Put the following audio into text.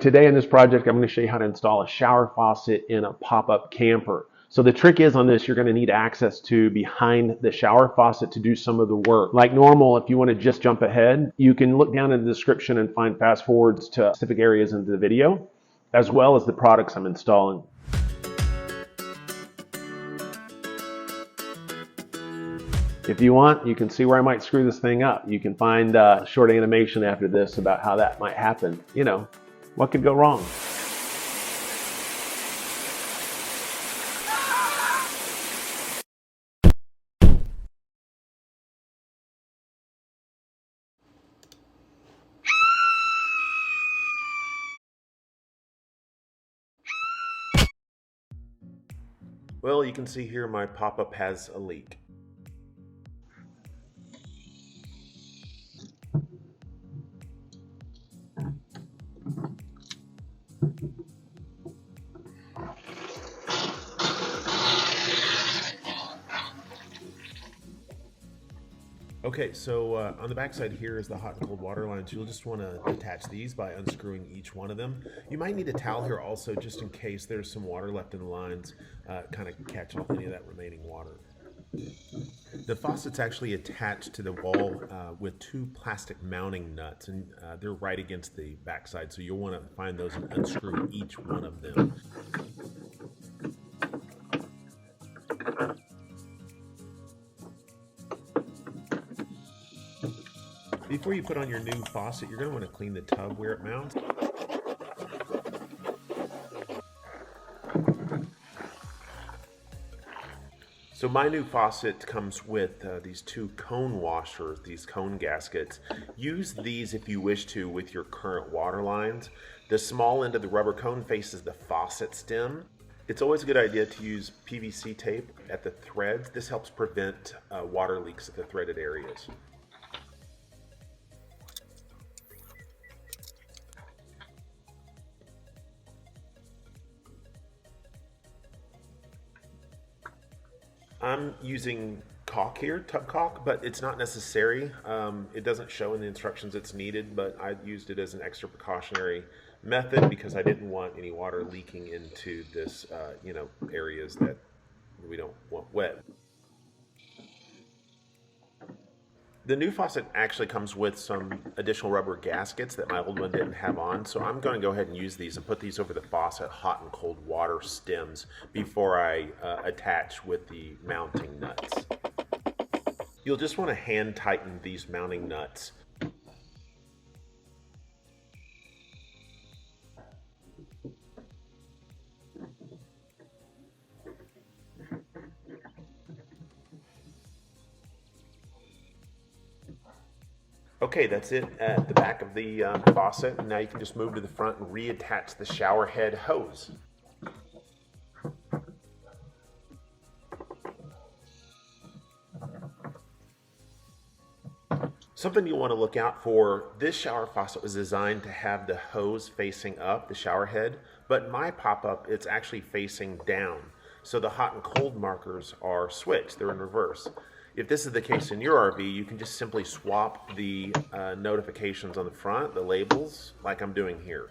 Today in this project, I'm going to show you how to install a shower faucet in a pop-up camper. So the trick is on this, you're going to need access to behind the shower faucet to do some of the work. Like normal, if you want to just jump ahead, you can look down in the description and find fast forwards to specific areas in the video, as well as the products I'm installing. If you want, you can see where I might screw this thing up. You can find a short animation after this about how that might happen. You know, what could go wrong? Well, you can see here my pop-up has a leak. Okay, so on the back side here is the hot and cold water lines. You'll just want to detach these by unscrewing each one of them. You might need a towel here also, just in case there's some water left in the lines, kind of catch off any of that remaining water. The faucet's actually attached to the wall with two plastic mounting nuts, and they're right against the back side, so you'll want to find those and unscrew each one of them. Before you put on your new faucet, you're going to want to clean the tub where it mounts. So my new faucet comes with these two cone washers, these cone gaskets. Use these if you wish to with your current water lines. The small end of the rubber cone faces the faucet stem. It's always a good idea to use PVC tape at the threads. This helps prevent water leaks at the threaded areas. I'm using caulk here, tub caulk, but it's not necessary. It doesn't show in the instructions it's needed, but I used it as an extra precautionary method because I didn't want any water leaking into this, areas that we don't want wet. The new faucet actually comes with some additional rubber gaskets that my old one didn't have on, so I'm going to go ahead and use these and put these over the faucet hot and cold water stems before I attach with the mounting nuts. You'll just want to hand tighten these mounting nuts. Okay, that's it at the back of the faucet. Now you can just move to the front and reattach the shower head hose. Something you want to look out for, this shower faucet was designed to have the hose facing up, the shower head, but my pop-up, it's actually facing down. So the hot and cold markers are switched, they're in reverse. If this is the case in your RV, you can just simply swap the notifications on the front, the labels, like I'm doing here.